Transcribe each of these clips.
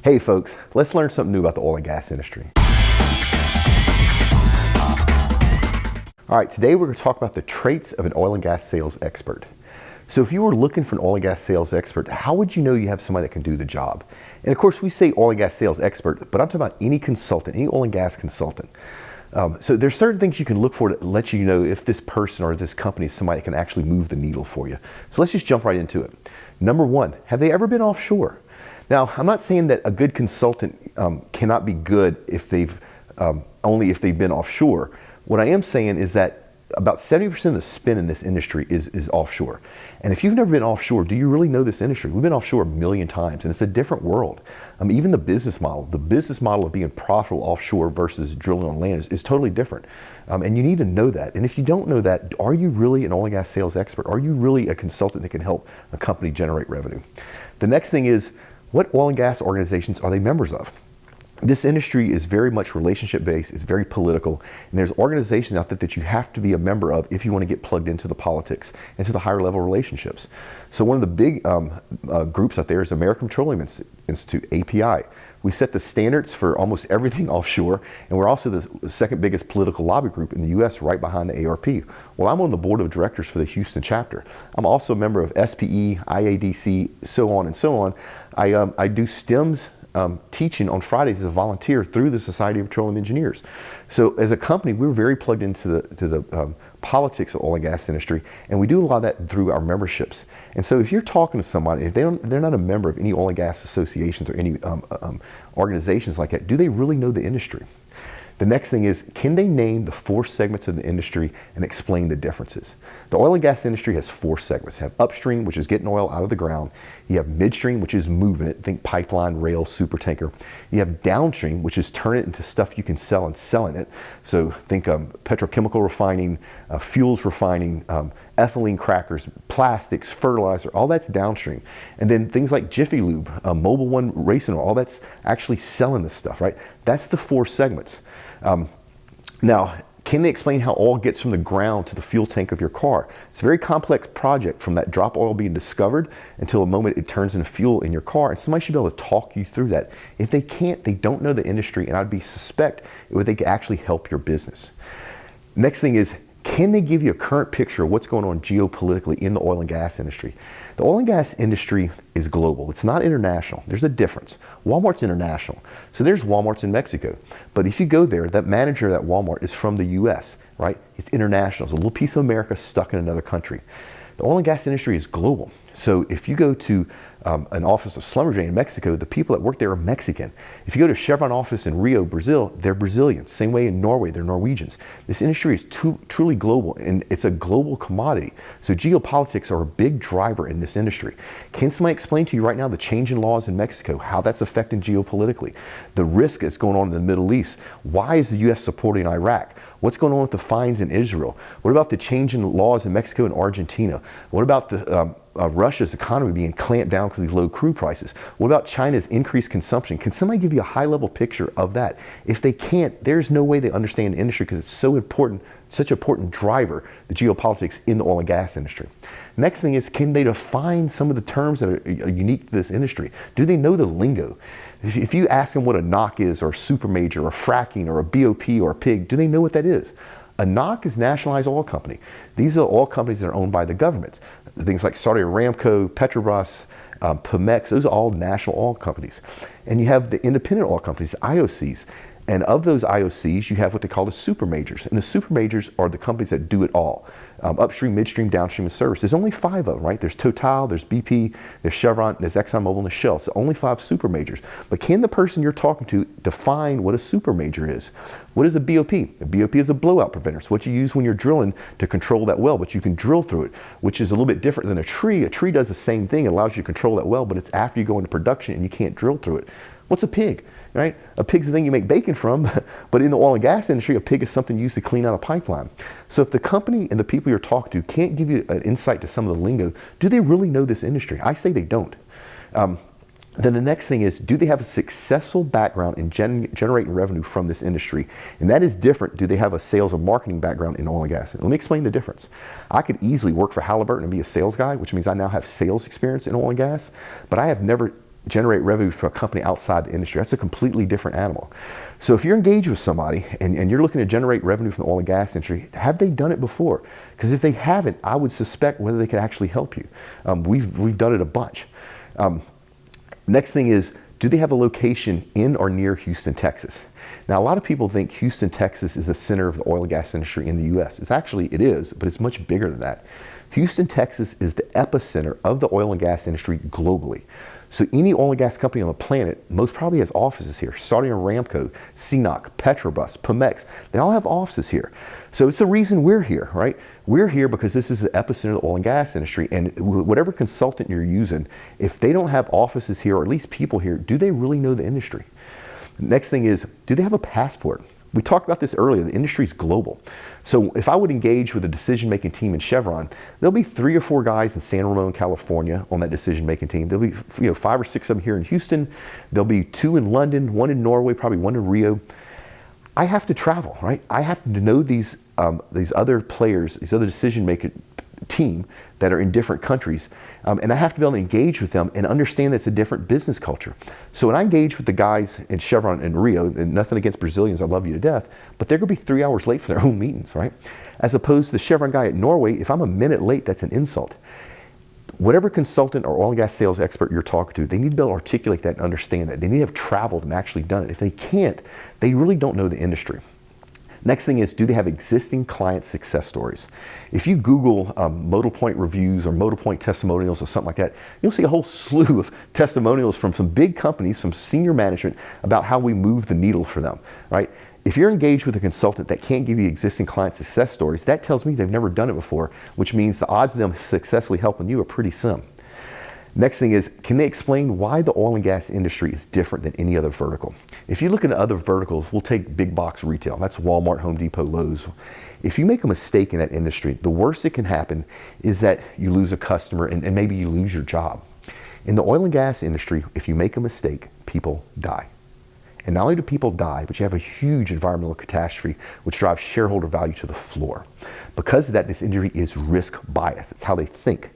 Hey folks, let's learn something new about the oil and gas industry. All right, today we're going to talk about the traits of an oil and gas sales expert. So if you were looking for an oil and gas sales expert, how would you know you have somebody that can do the job? And of course we say oil and gas sales expert, but I'm talking about any consultant, any oil and gas consultant. So there's certain things you can look for to let you know if this person or this company is somebody that can actually move the needle for you. So let's just jump right into it. Number one, have they ever been offshore? Now, I'm not saying that a good consultant cannot be good if they've only if they've been offshore. What I am saying is that about 70% of the spin in this industry is offshore. And if you've never been offshore, do you really know this industry? We've been offshore a million times, and it's a different world. Even the business model of being profitable offshore versus drilling on land is totally different. And you need to know that. And if you don't know that, are you really an oil and gas sales expert? Are you really a consultant that can help a company generate revenue? The next thing is, what oil and gas organizations are they members of? This industry is very much relationship based, it's very political, and there's organizations out there that you have to be a member of if you want to get plugged into the politics and to the higher level relationships. So one of the big groups out there is American Petroleum Institute, API. We set the standards for almost everything offshore, and we're also the second biggest political lobby group in the US, right behind the ARP. Well, I'm on the board of directors for the Houston chapter. I'm also a member of SPE, IADC, so on and so on. I do STEM's teaching on Fridays as a volunteer through the Society of Petroleum Engineers. So as a company, we're very plugged into the politics of oil and gas industry, and we do a lot of that through our memberships. And so if you're talking to somebody, if they're not a member of any oil and gas associations or any organizations like that, do they really know the industry? The next thing is, can they name the four segments of the industry and explain the differences? The oil and gas industry has four segments. You have upstream, which is getting oil out of the ground. You have midstream, which is moving it. Think pipeline, rail, super tanker. You have downstream, which is turning it into stuff you can sell and selling it. So think petrochemical refining, fuels refining, ethylene crackers, plastics, fertilizer, all that's downstream. And then things like Jiffy Lube, Mobil 1 racing oil, all that's actually selling this stuff, right? That's the four segments. Now, can they explain how oil gets from the ground to the fuel tank of your car? It's a very complex project, from that drop oil being discovered until the moment it turns into fuel in your car. And somebody should be able to talk you through that. If they can't, they don't know the industry, and I'd be suspect they could actually help your business. Next thing is, can they give you a current picture of what's going on geopolitically in the oil and gas industry? The oil and gas industry is global. It's not international. There's a difference. Walmart's international. So there's Walmart's in Mexico. But if you go there, that manager of that Walmart is from the US, right? It's international. It's a little piece of America stuck in another country. The oil and gas industry is global. So if you go to an office of Schlumberger in Mexico, the people that work there are Mexican. If you go to Chevron office in Rio, Brazil, they're Brazilians. Same way in Norway, they're Norwegians. This industry is truly global, and it's a global commodity. So geopolitics are a big driver in this industry. Can somebody explain to you right now the change in laws in Mexico, how that's affecting geopolitically? The risk that's going on in the Middle East. Why is the US supporting Iraq? What's going on with the fines in Israel? What about the change in laws in Mexico and Argentina? What about the Russia's economy being clamped down because of these low crude prices? What about China's increased consumption? Can somebody give you a high-level picture of that? If they can't, there's no way they understand the industry, because it's so important, such an important driver, the geopolitics in the oil and gas industry. Next thing is, can they define some of the terms that are unique to this industry? Do they know the lingo? If you ask them what a NOC is, or a super major, or fracking, or a BOP, or a PIG, do they know what that is? A NOC is nationalized oil company. These are oil companies that are owned by the governments. Things like Saudi Aramco, Petrobras, Pemex, those are all national oil companies. And you have the independent oil companies, the IOCs. And of those IOCs, you have what they call the super majors. And the super majors are the companies that do it all. Upstream, midstream, downstream, and service. There's only 5 of them, right? There's Total, there's BP, there's Chevron, there's ExxonMobil, and there's Shell. So only 5 super majors. But can the person you're talking to define what a super major is? What is a BOP? A BOP is a blowout preventer. It's what you use when you're drilling to control that well, but you can drill through it, which is a little bit different than a tree. A tree does the same thing. It allows you to control that well, but it's after you go into production and you can't drill through it. What's a pig? Right? A pig's the thing you make bacon from, but in the oil and gas industry, a pig is something used to clean out a pipeline. So if the company and the people you're talking to can't give you an insight to some of the lingo, do they really know this industry? I say they don't. Then the next thing is, do they have a successful background in generating revenue from this industry? And that is different. Do they have a sales or marketing background in oil and gas? And let me explain the difference. I could easily work for Halliburton and be a sales guy, which means I now have sales experience in oil and gas, but I have never generate revenue for a company outside the industry. That's a completely different animal. So if you're engaged with somebody and you're looking to generate revenue from the oil and gas industry, have they done it before? Because if they haven't, I would suspect whether they could actually help you. We've done it a bunch. Next thing is, do they have a location in or near Houston, Texas? Now, a lot of people think Houston, Texas is the center of the oil and gas industry in the U.S. It is, but it's much bigger than that. Houston, Texas is the epicenter of the oil and gas industry globally. So any oil and gas company on the planet most probably has offices here. Saudi Aramco, CNOOC, Petrobras, Pemex, they all have offices here. So it's the reason we're here, right? We're here because this is the epicenter of the oil and gas industry, and whatever consultant you're using, if they don't have offices here, or at least people here, do they really know the industry? Next thing is, do they have a passport? We talked about this earlier, the industry is global. So if I would engage with a decision-making team in Chevron, there'll be 3 or 4 guys in San Ramon, California on that decision-making team. There'll be 5 or 6 of them here in Houston. There'll be 2 in London, 1 in Norway, probably 1 in Rio. I have to travel, right? I have to know these other players, these other decision-making team that are in different countries, and I have to be able to engage with them and understand that it's a different business culture. So when I engage with the guys in Chevron and Rio, and nothing against Brazilians, I love you to death, but they're going to be 3 hours late for their own meetings, right? As opposed to the Chevron guy at Norway, if I'm a minute late, that's an insult. Whatever consultant or oil and gas sales expert you're talking to, they need to be able to articulate that and understand that. They need to have traveled and actually done it. If they can't, they really don't know the industry. Next thing is, do they have existing client success stories? If you Google modalpoint reviews or modalpoint testimonials or something like that, you'll see a whole slew of testimonials from some big companies, some senior management about how we move the needle for them, right? If you're engaged with a consultant that can't give you existing client success stories, that tells me they've never done it before, which means the odds of them successfully helping you are pretty slim. Next thing is, can they explain why the oil and gas industry is different than any other vertical? If you look at other verticals, we'll take big box retail. That's Walmart, Home Depot, Lowe's. If you make a mistake in that industry, the worst that can happen is that you lose a customer and maybe you lose your job. In the oil and gas industry, if you make a mistake, people die. And not only do people die, but you have a huge environmental catastrophe which drives shareholder value to the floor. Because of that, this industry is risk bias. It's how they think.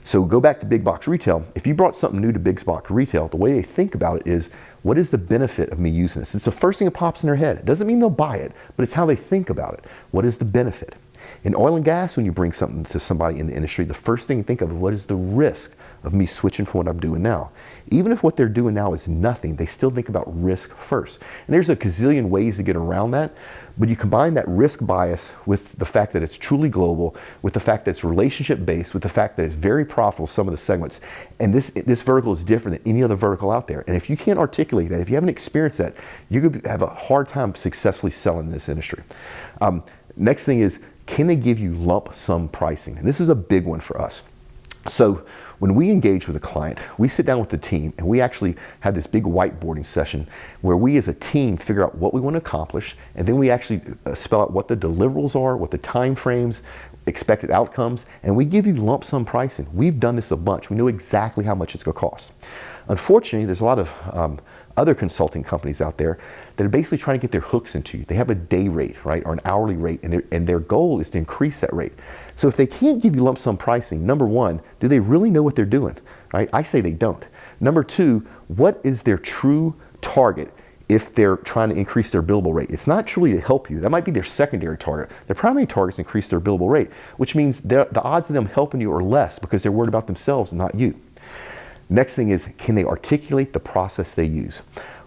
So go back to big box retail. If you brought something new to big box retail, the way they think about it is, what is the benefit of me using this? It's the first thing that pops in their head. It doesn't mean they'll buy it, but it's how they think about it. What is the benefit? In oil and gas, when you bring something to somebody in the industry, the first thing you think of is, what is the risk of me switching from what I'm doing now? Even if what they're doing now is nothing, they still think about risk first. And there's a gazillion ways to get around that, but you combine that risk bias with the fact that it's truly global, with the fact that it's relationship based, with the fact that it's very profitable, some of the segments. And this vertical is different than any other vertical out there. And if you can't articulate that, if you haven't experienced that, you're going to have a hard time successfully selling in this industry. Next thing is, can they give you lump sum pricing? And this is a big one for us. So when we engage with a client, we sit down with the team and we actually have this big whiteboarding session where we as a team figure out what we want to accomplish, and then we actually spell out what the deliverables are, what the time frames, expected outcomes, and we give you lump sum pricing. We've done this a bunch. We know exactly how much it's going to cost. Unfortunately, there's a lot of other consulting companies out there that are basically trying to get their hooks into you. They have a day rate, right, or an hourly rate, and their goal is to increase that rate. So if they can't give you lump sum pricing, number one, do they really know what they're doing, right? I say they don't. Number two, what is their true target if they're trying to increase their billable rate? It's not truly to help you. That might be their secondary target. Their primary target is to increase their billable rate, which means the odds of them helping you are less because they're worried about themselves and not you. Next thing is, can they articulate the process they use?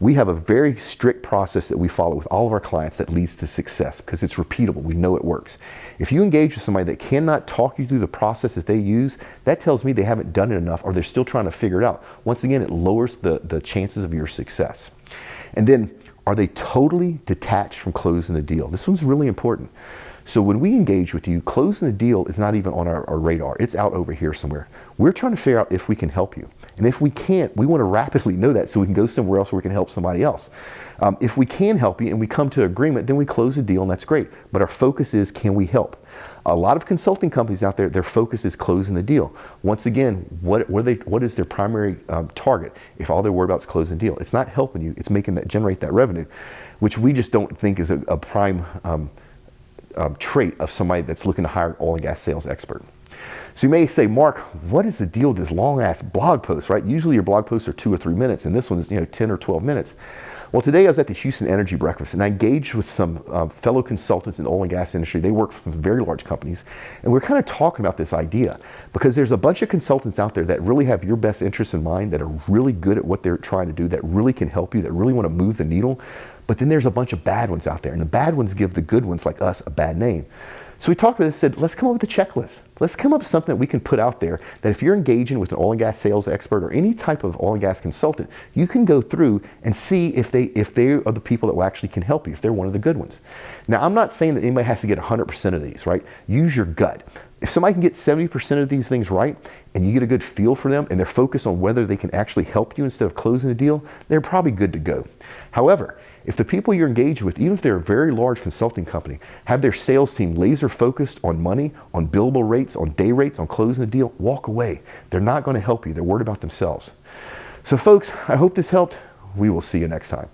We have a very strict process that we follow with all of our clients that leads to success because it's repeatable. We know it works. If you engage with somebody that cannot talk you through the process that they use, that tells me they haven't done it enough or they're still trying to figure it out. Once again, it lowers the chances of your success. And then, are they totally detached from closing the deal? This one's really important. So when we engage with you, closing the deal is not even on our radar. It's out over here somewhere. We're trying to figure out if we can help you. And if we can't, we want to rapidly know that so we can go somewhere else where we can help somebody else. If we can help you and we come to agreement, then we close the deal and that's great. But our focus is, can we help? A lot of consulting companies out there, their focus is closing the deal. Once again, what is their primary target if all they're worried about is closing the deal? It's not helping you, it's making that generate that revenue, which we just don't think is a prime trait of somebody that's looking to hire an oil and gas sales expert. So you may say, Mark, what is the deal with this long ass blog post, right? Usually your blog posts are 2 or 3 minutes, and this one's 10 or 12 minutes. Well, today I was at the Houston Energy Breakfast, and I engaged with some fellow consultants in the oil and gas industry. They work for some very large companies, and we're kind of talking about this idea because there's a bunch of consultants out there that really have your best interests in mind, that are really good at what they're trying to do, that really can help you, that really want to move the needle. But then there's a bunch of bad ones out there, and the bad ones give the good ones like us a bad name. So we talked about this, said, let's come up with a checklist. Let's come up with something that we can put out there that if you're engaging with an oil and gas sales expert or any type of oil and gas consultant, you can go through and see if they are the people that will actually can help you, if they're one of the good ones. Now, I'm not saying that anybody has to get 100% of these, right? Use your gut. If somebody can get 70% of these things right, and you get a good feel for them, and they're focused on whether they can actually help you instead of closing a deal, they're probably good to go. However, if the people you're engaged with, even if they're a very large consulting company, have their sales team laser focused on money, on billable rates, on day rates, on closing a deal, walk away. They're not going to help you. They're worried about themselves. So folks, I hope this helped. We will see you next time.